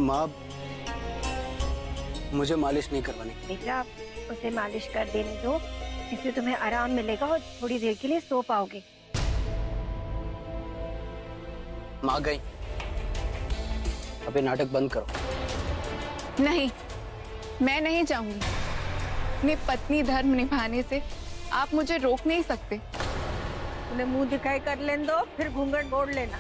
माँ, मुझे मालिश नहीं करवानी। बेटा, उसे मालिश कर देने दो, इससे तुम्हें आराम मिलेगा और थोड़ी देर के लिए सो पाओगे। माँ गई, अबे नाटक बंद करो। नहीं, मैं नहीं जाऊंगी। अपनी पत्नी धर्म निभाने से आप मुझे रोक नहीं सकते। उन्हें मुंह दिखाई कर लेने दो, फिर घूंघट मोड़ लेना।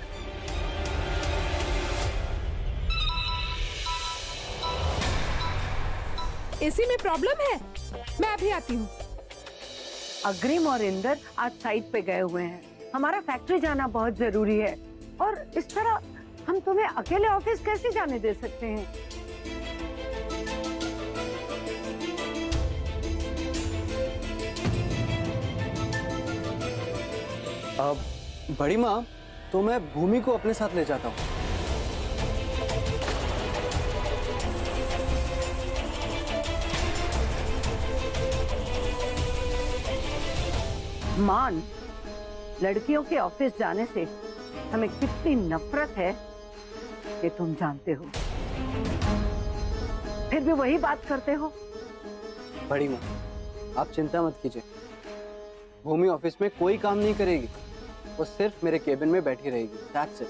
एसी में प्रॉब्लम है, मैं अभी आती हूँ। अग्रिम और इंदर आज साइट पे गए हुए हैं। हमारा फैक्ट्री जाना बहुत जरूरी है और इस तरह हम तुम्हें अकेले ऑफिस कैसे जाने दे सकते हैं? अब बड़ी माँ, तो मैं भूमि को अपने साथ ले जाता हूँ। मान, लड़कियों के ऑफिस जाने से हमें कितनी नफरत है ये तुम जानते हो, फिर भी वही बात करते हो। बड़ी माँ, आप चिंता मत कीजिए, भूमि ऑफिस में कोई काम नहीं करेगी, वो सिर्फ मेरे केबिन में बैठी रहेगी। That's it.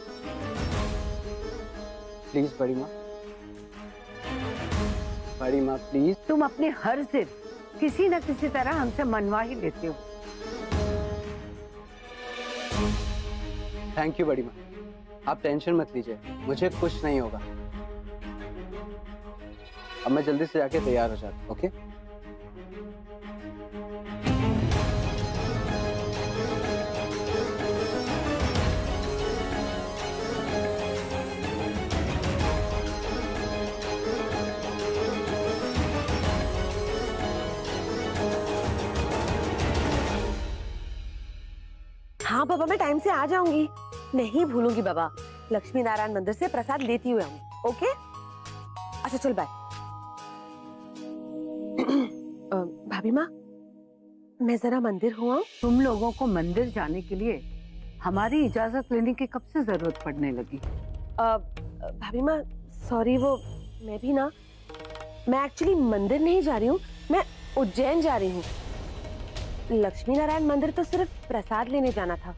प्लीज बड़ी माँ, बड़ी माँ प्लीज। तुम अपनी हर जिद किसी न किसी तरह हमसे मनवा ही लेते हो। थैंक यू बड़ी माँ, आप टेंशन मत लीजिए, मुझे कुछ नहीं होगा। अब मैं जल्दी से जाके तैयार हो जाता हूँ। ओके? हाँ बाबा, मैं टाइम से आ जाऊंगी, नहीं भूलूंगी बाबा। लक्ष्मी नारायण मंदिर से प्रसाद लेती हुए आऊंगी। ओके? अच्छा चल बाय। भाभी माँ, मैं जरा मंदिर हुआ। तुम लोगों को मंदिर जाने के लिए हमारी इजाजत लेने की कब से जरूरत पड़ने लगी? भाभी माँ सॉरी, वो मैं एक्चुअली मंदिर नहीं जा रही हूँ, मैं उज्जैन जा रही हूँ। लक्ष्मी नारायण मंदिर तो सिर्फ प्रसाद लेने जाना था।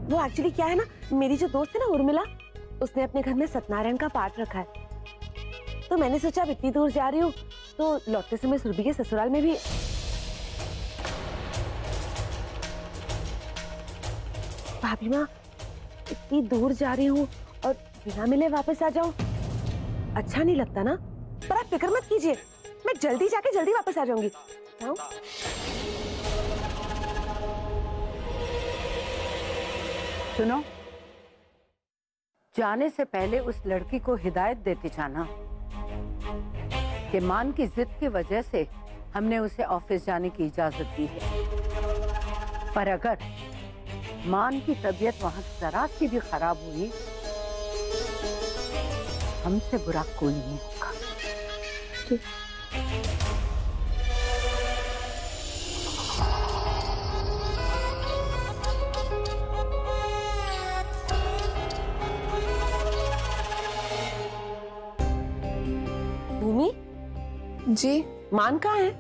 वो एक्चुअली क्या है ना, मेरी जो दोस्त है ना उर्मिला, उसने अपने घर में सत्यनारायण का पाठ रखा है, तो मैंने सोचा अब इतनी दूर जा रही हूँ तो लौटते समय सुरभि के ससुराल में भी। भाभी माँ, इतनी दूर जा रही हूँ और बिना मिले वापस आ जाऊं, अच्छा नहीं लगता ना। पर आप फिक्र मत कीजिए, मैं जल्दी जाके जल्दी वापस आ जाऊंगी। सुनो, जाने से पहले उस लड़की को हिदायत देते जाना कि मान की जिद की वजह से हमने उसे ऑफिस जाने की इजाजत दी है, पर अगर मान की तबीयत वहां जरा सी भी खराब हुई, हमसे बुरा कोई नहीं होगा। भूमि जी मान कहाँ है?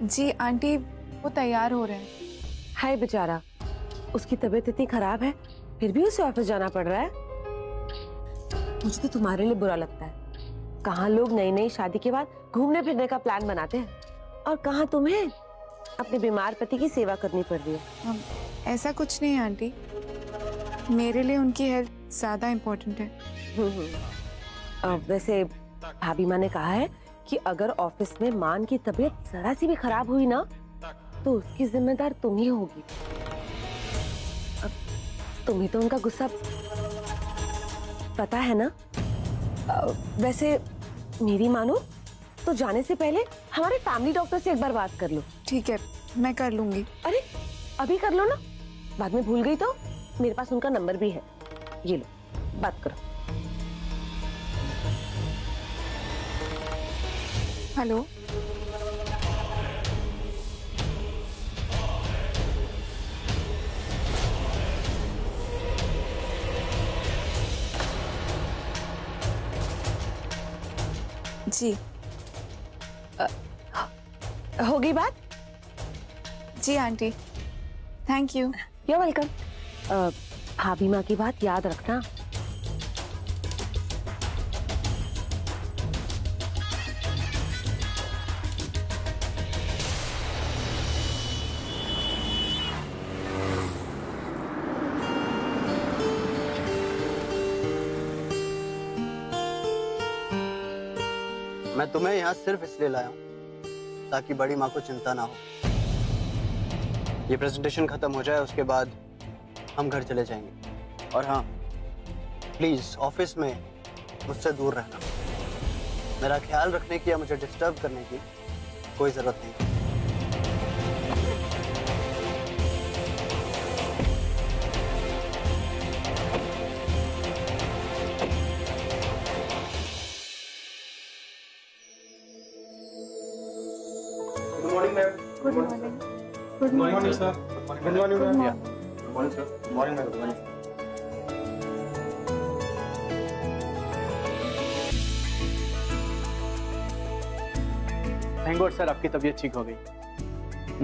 जी आंटी, वो तैयार हो रहे हैं। हाय बेचारा, उसकी तबीयत इतनी खराब है फिर भी उसे ऑफिस जाना पड़ रहा है। मुझे तो तुम्हारे लिए बुरा लगता है। कहाँ लोग नई नई शादी के बाद घूमने फिरने का प्लान बनाते हैं और कहाँ तुम्हें अपने बीमार पति की सेवा करनी पड़ रही है। ऐसा कुछ नहीं है आंटी, मेरे लिए उनकी हेल्थ ज्यादा इम्पोर्टेंट है। वैसे भाभी माँ ने कहा है कि अगर ऑफिस में मान की तबीयत जरा सी भी खराब हुई ना तो उसकी जिम्मेदार तुम ही होगी। अब तुम ही तो उनका गुस्सा पता है ना। वैसे मेरी मानो तो जाने से पहले हमारे फैमिली डॉक्टर से एक बार बात कर लो। ठीक है, मैं कर लूंगी। अरे अभी कर लो ना, बाद में भूल गई तो मेरे पास उनका नंबर भी है, ये लो बात करो। हेलो, जी हो गई बात? जी aunty, thank you. You welcome. भाभी माँ की बात याद रखना। मैं तुम्हें यहाँ सिर्फ इसलिए लाया हूँ ताकि बड़ी माँ को चिंता ना हो। ये प्रेजेंटेशन खत्म हो जाए, उसके बाद हम घर चले जाएंगे। और हाँ, प्लीज ऑफिस में मुझसे दूर रहना। मेरा ख्याल रखने की या मुझे डिस्टर्ब करने की कोई जरूरत नहीं। Good morning, ma'am. Good morning. Good morning, sir. Good morning, Good ma'am. morning. Yeah. Good morning, sir. Good morning, ma'am. Good morning. Thank God sir, आपकी तबीयत ठीक हो गई।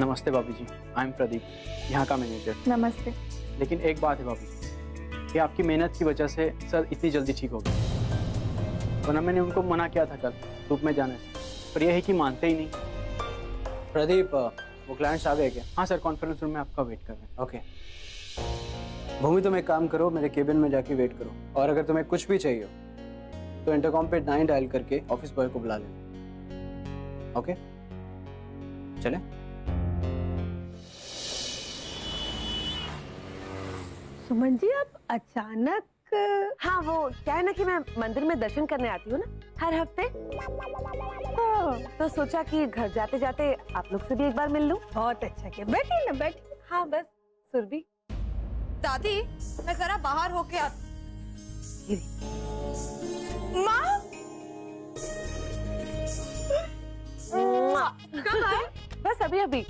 नमस्ते भाभी जी, आई एम प्रदीप, यहाँ का मैनेजर। नमस्ते। लेकिन एक बात है भाभी जी, कि आपकी मेहनत की वजह से सर इतनी जल्दी ठीक हो गए। वरना मैंने उनको मना किया था कल धूप में जाने से, पर यह है कि मानते ही नहीं। प्रदीप, वो क्लाइंट्स आ गए क्या? हाँ सर, कॉन्फ्रेंस रूम में आपका वेट कर रहे हैं। ओके भूमि, तुम एक काम करो, मेरे केबिन में जाके वेट करो, और अगर तुम्हें कुछ भी चाहिए हो तो इंटरकॉम पे 9 डायल करके ऑफिस बॉय को बुला लेना। ओके चले। सुमन जी, आप अचानक? हाँ, वो क्या है ना कि मैं मंदिर में दर्शन करने आती हूँ ना हर हफ्ते, तो सोचा कि घर जाते जाते आप लोग से भी एक बार मिल लूं। बहुत अच्छा किया, बैठिए ना, बैठिए। हाँ बस सुरभि। दादी, मैं जरा बाहर होके आती। माँ, कब आए? बस अभी अभी।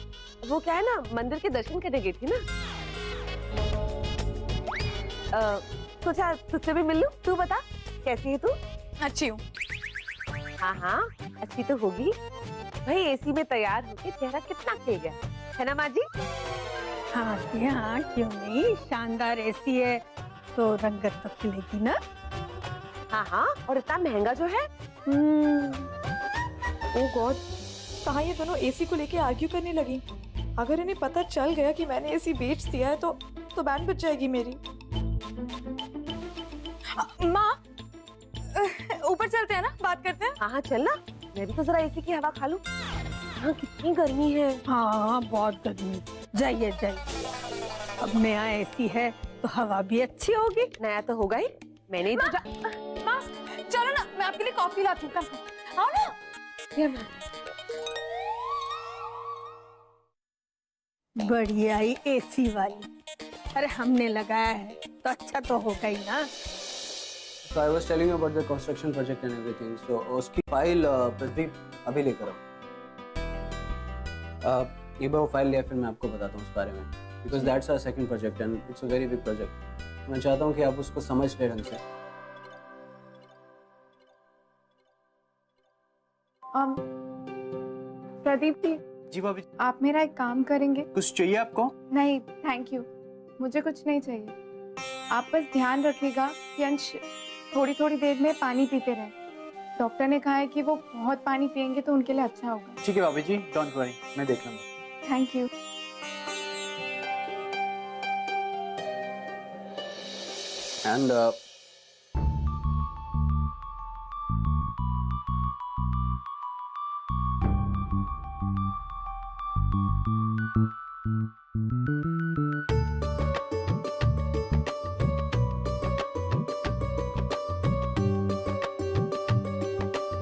वो क्या है ना, मंदिर के दर्शन करने गई थी ना, सोचा तुझसे भी मिल लूं। तू बता, कैसी है तू? अच्छी हूँ। हाँ हाँ, अच्छी तो होगी भाई। एसी में तैयार होके चेहरा कितना खिल गया है ना माँ जी? हाँ जी हाँ, क्यों नहीं, शानदार एसी है तो रंगत तो खिलेगी ना। हाँ हाँ, और इतना महंगा जो है। ओह गॉड, कहाँ ये दोनों एसी को लेके आर्ग्यू करने लगी। अगर इन्हें पता चल गया कि मैंने एसी बेच दिया है तो बैंड बच जाएगी मेरी। माँ, ऊपर चलते हैं ना, बात करते हैं। हाँ हाँ चल ना, मैं भी तो जरा एसी की हवा खा लूं। हाँ कितनी गर्मी है। हाँ बहुत गर्मी। जाइए जाइए, अब नया एसी है तो हवा भी अच्छी होगी। नया तो होगा ही, मैंने ही तो माँ, चलो ना, मैं आपके लिए कॉफी लाती हूँ। आओ ना। बढ़िया ही एसी वाली। अरे हमने लगाया है तो अच्छा तो होगा ही ना। So I was telling you about the construction project and everything. So उसकी फाइल प्रदीप अभी लेकर आओ। एक बार वो फाइल लिया, फिर मैं आपको बताता हूँ उस बारे में। Because that's our second project and it's a very big project. मैं चाहता हूँ कि आप उसको समझ ले ढंग से। प्रदीप जी भाभी। आप मेरा एक काम करेंगे? कुछ चाहिए आपको? नहीं थैंक यू, मुझे कुछ नहीं चाहिए। आप बस ध्यान रखिएगा कि अंश थोड़ी थोड़ी देर में पानी पीते रहें। डॉक्टर ने कहा है कि वो बहुत पानी पियेंगे तो उनके लिए अच्छा होगा। ठीक है भाभी जी, डोंट वरी, मैं देख लूँगा। Thank you. And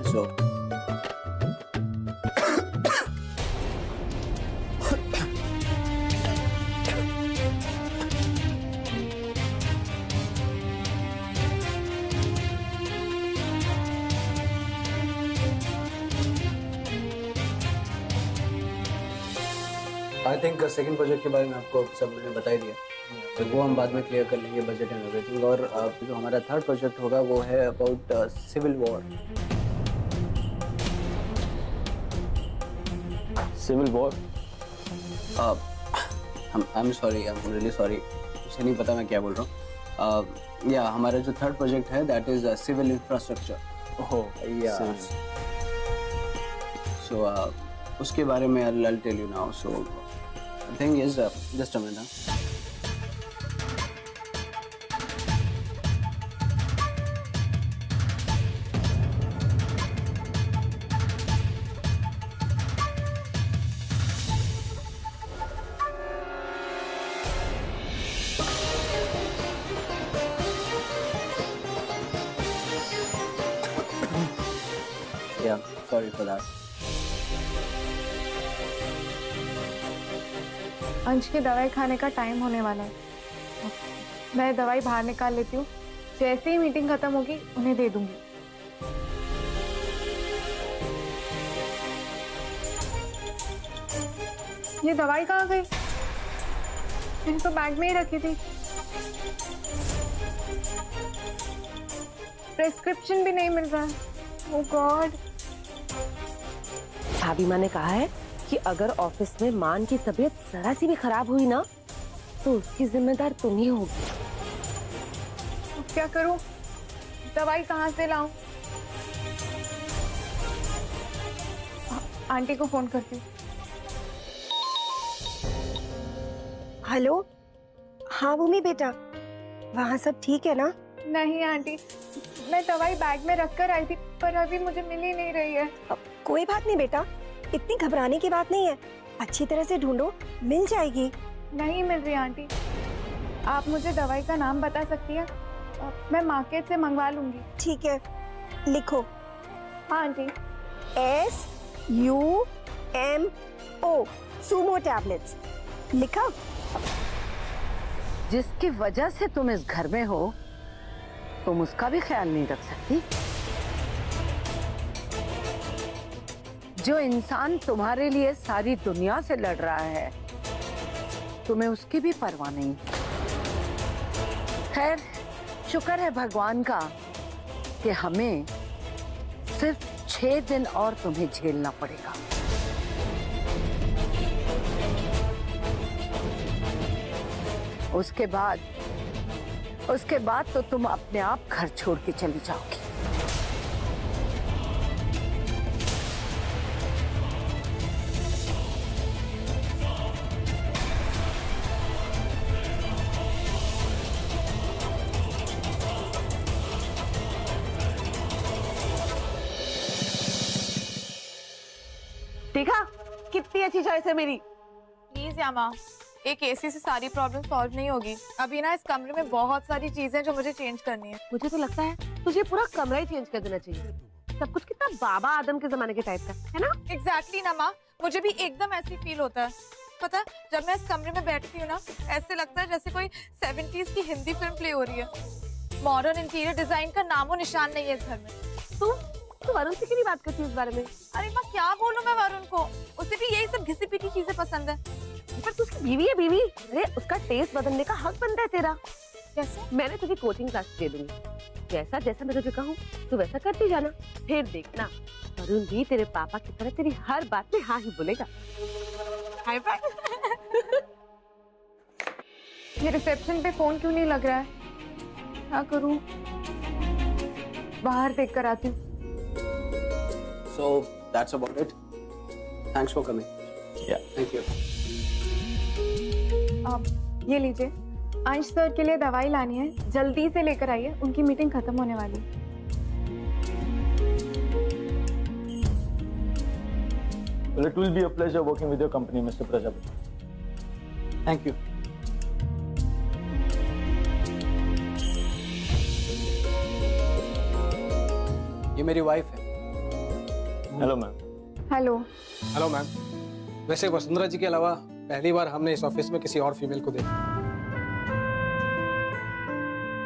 so I think second project के बारे में आपको सब मैंने बता ही दिया, तो वो हम बाद में क्लियर कर लेंगे, बजट एंड एवरीथिंग। और जो हमारा थर्ड प्रोजेक्ट होगा वो है about civil war. Civil war. I'm sorry, I'm really sorry. मुझे नहीं पता मैं क्या बोल रहा हूँ. या हमारा जो थर्ड प्रोजेक्ट है that is civil infrastructure. Oh, Yeah. So उसके बारे में I'll tell you now. So the thing is just a minute. Yeah, sorry for that. अंश की दवाई खाने का टाइम होने वाला है। मैं दवाई बाहर निकाल लेती हूँ, जैसे ही मीटिंग खत्म होगी उन्हें दे दूंगी। ये दवाई कहाँ गई? मैंने तो बैग में ही रखी थी। प्रेस्क्रिप्शन भी नहीं मिल रहा है। ओह गॉड। भाभी माँ ने कहा है कि अगर ऑफिस में मान की तबीयत जरा सी भी खराब हुई ना तो उसकी जिम्मेदार तुम ही होगी। अब क्या करूं? दवाई कहाँ से लाऊं? आंटी को फोन करती हूँ। हेलो, हाँ भूमि बेटा, वहाँ सब ठीक है ना? नहीं आंटी, मैं दवाई बैग में रख कर आई थी पर अभी मुझे मिल ही नहीं रही है। कोई बात नहीं बेटा, इतनी घबराने की बात नहीं है, अच्छी तरह से ढूंढो, मिल जाएगी। नहीं मिल रही आंटी। आप मुझे दवाई का नाम बता सकती हैं? मैं मार्केट से मंगवा लूंगी। ठीक है, लिखो। हाँ आंटी। SUMO, Sumo tablets. लिखा? जिसकी वजह से तुम इस घर में हो तुम उसका भी ख्याल नहीं रख सकती? जो इंसान तुम्हारे लिए सारी दुनिया से लड़ रहा है तुम्हें उसकी भी परवाह नहीं। खैर, शुक्र है भगवान का कि हमें सिर्फ 6 दिन और तुम्हें झेलना पड़ेगा। उसके बाद तो तुम अपने आप घर छोड़ के चली जाओगी। देखा कितनी अच्छी चॉइस है मेरी। प्लीज यामा, एक एसी से सारी प्रॉब्लम सॉल्व नहीं होगी। अभी ना इस कमरे में बहुत सारी चीजें जो मुझे चेंज करनी है। मुझे तो लगता है तुझे पूरा कमरा ही चेंज कर देना चाहिए। सब कुछ कितना बाबा आदम के जमाने के टाइप का है ना? एग्जैक्टली ना माँ, मुझे भी एकदम ऐसी फील होता है। पता है, जब मैं इस कमरे में बैठती हूँ ना, ऐसे लगता है जैसे कोई 70s की हिंदी फिल्म प्ले हो रही है। मॉडर्न इंटीरियर डिजाइन का नामो निशान नहीं है इस घर में। तू वरुण से क्यों नहीं बात करती इस बारे में? अरे माँ क्या बोलूं मैं वरुण को, उसे भी यही सब घिसी पिटी चीजें पसंद है। पर तू उसकी बीवी है बीवी। अरे उसका टेस्ट बदलने का हक बनता है तेरा। कैसे? मैंने तुझे कोचिंग क्लास दे दूंगी, जैसा जैसा मैं तुझे कहूँ तू वैसा करती जाना। फिर देखना वरुण भी तेरे पापा की तरह तेरी हर बात में हाँ ही बोलेगा। Hi bye. ये रिसेप्शन पे फोन क्यों नहीं लग रहा है? क्या करूं? बाहर देख कर आती हूँ। So that's about it. Thanks for coming. Yeah. Thank you. आप ये लीजिए, अंश सर के लिए दवाई लानी है, जल्दी से लेकर आइए, उनकी मीटिंग खत्म होने वाली है। Well, it will be a pleasure working with your company, Mr. Prajapati. Thank you. ये मेरी वाइफ है। Hello, ma'am. Hello. Hello ma'am, वैसे वसुंधरा जी के अलावा पहली बार हमने इस ऑफिस में किसी और फीमेल को देखा।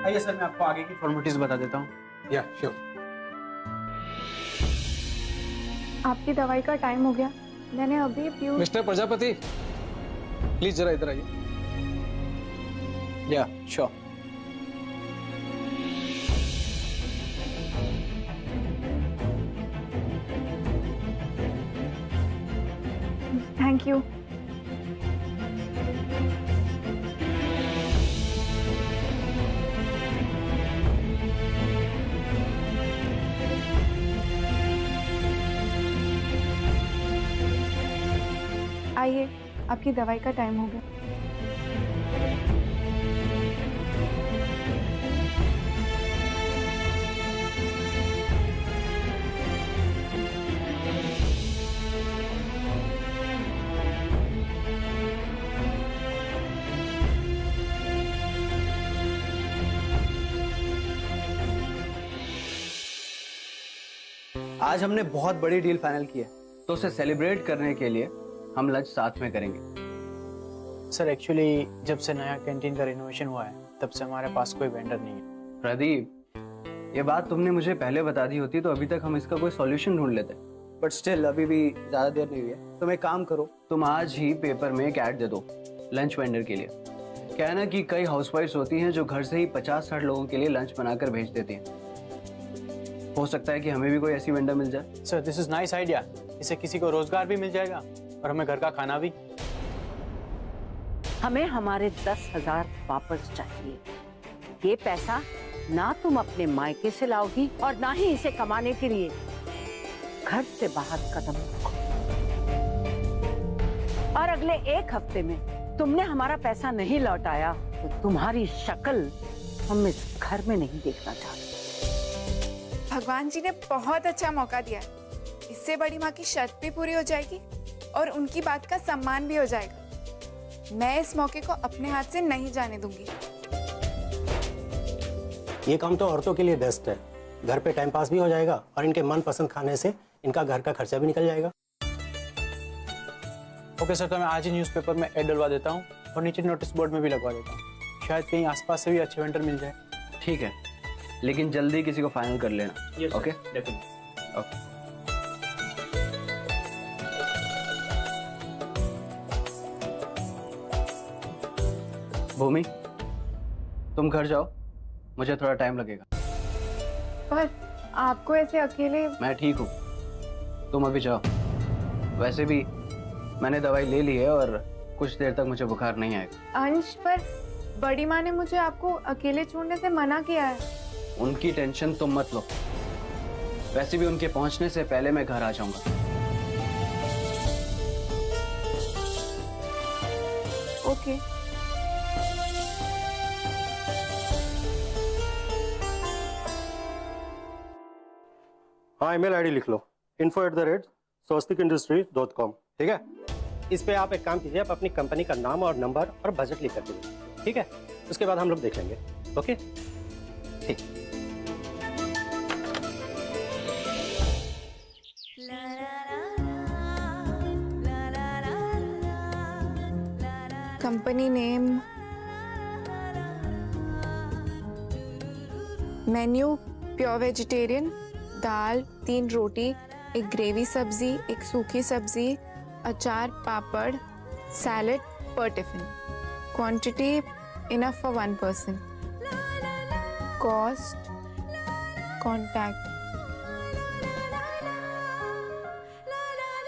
आइए सर, मैं आपको आगे की फॉर्मेलिटीज बता देता हूँ। या श्योर। आपकी दवाई का टाइम हो गया, मैंने अभी पीऊ। मिस्टर प्रजापति, प्लीज जरा इधर आइए। या श्योर। आपकी दवाई का टाइम हो गया। आज हमने बहुत बड़ी डील फाइनल की है, तो उसे सेलिब्रेट करने के लिए हम लंच साथ में करेंगे। सर एक्चुअली जब से नया कैंटीन का रिनोवेशन हुआ है तब से हमारे पास कोई वेंडर नहीं है। प्रदीप, ये बात तुमने मुझे पहले बता दी होती तो अभी तक हम इसका कोई सॉल्यूशन ढूंढ लेते, बट स्टिल अभी भी ज्यादा देर नहीं हुई है। तुम एक काम करो, तुम आज ही पेपर में एक ऐड दे दो लंच वेंडर के लिए। क्या है ना कि कई हाउसवाइफ्स होती हैं जो घर से ही 50-60 लोगों के लिए लंच बनाकर भेज देती हैं। हो सकता है कि हमें भी कोई ऐसी वेंडर मिल जाए। Sir this is nice idea, इससे किसी को रोजगार भी मिल जाएगा और हमें घर का खाना भी। हमें हमारे 10,000 वापस चाहिए। ये पैसा ना तुम अपने मायके से लाओगी और ना ही इसे कमाने के लिए घर से बाहर कदम रखो। और अगले 1 हफ्ते में तुमने हमारा पैसा नहीं लौटाया तो तुम्हारी शक्ल हम इस घर में नहीं देखना चाहते। भगवान जी ने बहुत अच्छा मौका दिया है। इससे बड़ी माँ की शर्त भी पूरी हो जाएगी और उनकी बात का सम्मान भी हो जाएगा। मैं इस मौके को अपने हाथ से नहीं जाने दूंगी। ये काम तो औरतों के लिए बेस्ट है। घर पे टाइम पास भी हो जाएगा और इनके मनपसंद खाने से इनका घर का खर्चा भी निकल जाएगा। ओके सर, तो मैं आज ही न्यूज़पेपर में ऐड डलवा देता हूँ और नीचे नोटिस बोर्ड में भी लगवा देता हूँ। शायद कहीं आसपास से भी अच्छे वेंडर मिल जाए। ठीक है, लेकिन जल्दी किसी को फाइनल कर लेना। Yes, okay definitely. ओके। भूमि, तुम घर जाओ, मुझे थोड़ा टाइम लगेगा। पर आपको ऐसे अकेले? मैं ठीक हूँ, तुम अभी जाओ। वैसे भी मैंने दवाई ले ली है और कुछ देर तक मुझे बुखार नहीं आएगा। अंश, पर बड़ी माँ ने मुझे आपको अकेले छोड़ने से मना किया है। उनकी टेंशन तुम मत लो, वैसे भी उनके पहुंचने से पहले मैं घर आ जाऊंगा। ओके। हाँ, ईमेल आईडी लिख लो, info@swastikindustries.com। ठीक है, इस पे आप एक काम कीजिए, आप अपनी कंपनी का नाम और नंबर और बजट लिख कर दीजिए। ठीक है, उसके बाद हम लोग देख लेंगे। ओके, ठीक। Company name, menu pure vegetarian, दाल, 3 रोटी, एक ग्रेवी सब्जी, एक सूखी सब्जी, अचार, पापड़, salad per tiffin. Quantity enough for 1 person. Cost, contact.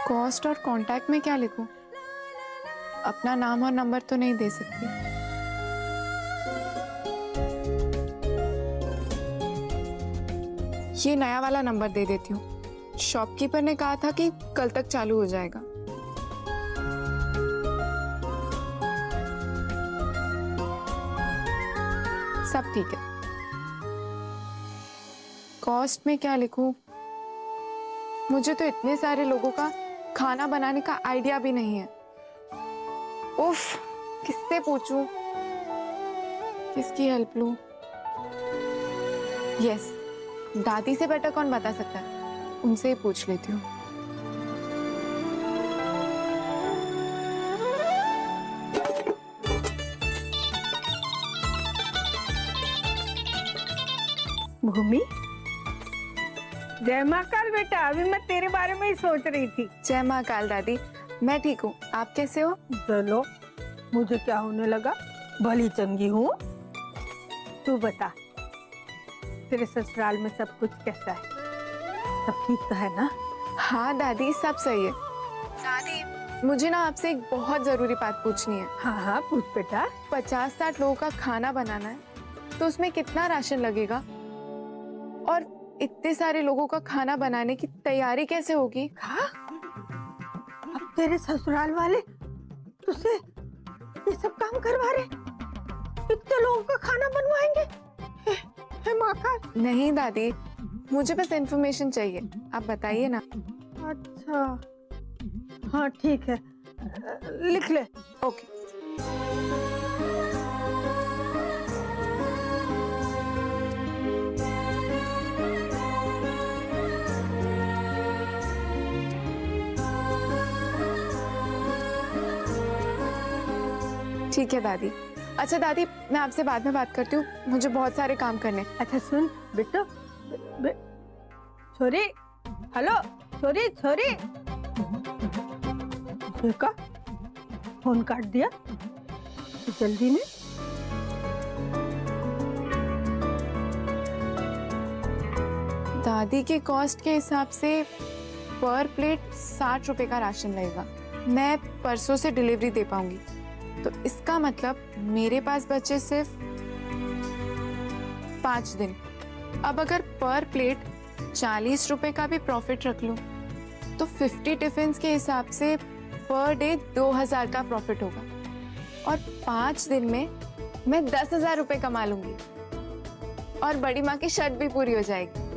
Cost और कॉन्टैक्ट में क्या लिखूं? अपना नाम और नंबर तो नहीं दे सकती। ये नया वाला नंबर दे देती हूँ। शॉपकीपर ने कहा था कि कल तक चालू हो जाएगा। सब ठीक है। कॉस्ट में क्या लिखूं? मुझे तो इतने सारे लोगों का खाना बनाने का आइडिया भी नहीं है। उफ, किससे पूछूं? किसकी हेल्प लूं? यस, दादी से बेटर कौन बता सकता है? उनसे ही पूछ लेती हूँ। भूमि, जय महाकाल बेटा। अभी मैं तेरे बारे में ही सोच रही थी। जय महाकाल दादी, मैं ठीक हूँ, आप कैसे हो? चलो, मुझे क्या होने लगा, भली चंगी हूँ। तू बता, तेरे ससुराल में सब कुछ कैसा है? सब ठीक तो है ना? हाँ दादी, सब सही है। दादी, मुझे ना आपसे एक बहुत जरूरी बात पूछनी है। हाँ हाँ, पूछ बेटा। 50-60 लोगों का खाना बनाना है, तो उसमें कितना राशन लगेगा? और इतने सारे लोगों का खाना बनाने की तैयारी कैसे होगी? हाँ? अब तेरे ससुराल वाले तुझसे ये सब काम करवा रहे? इतने लोगों का खाना बनवाएंगे? हे महाकाल। नहीं दादी, मुझे बस इन्फॉर्मेशन चाहिए, आप बताइए ना। अच्छा हाँ ठीक है, लिख ले। ओके। ठीक है दादी। अच्छा दादी, मैं आपसे बाद में बात करती हूँ, मुझे बहुत सारे काम करने। अच्छा सुन बेटा, छोरी, हेलो छोरी, छोरी। देखा, फोन काट दिया जल्दी में। दादी के कॉस्ट के हिसाब से पर प्लेट 60 रुपए का राशन लगेगा। मैं परसों से डिलीवरी दे पाऊंगी, तो इसका मतलब मेरे पास बचे सिर्फ 5 दिन। अब अगर पर प्लेट 40 रुपए का भी प्रॉफिट रख लूं, तो 50 टिफिन के हिसाब से पर डे 2000 का प्रॉफिट होगा, और 5 दिन में मैं 10,000 रुपए कमा लूंगी, और बड़ी माँ की शर्ट भी पूरी हो जाएगी।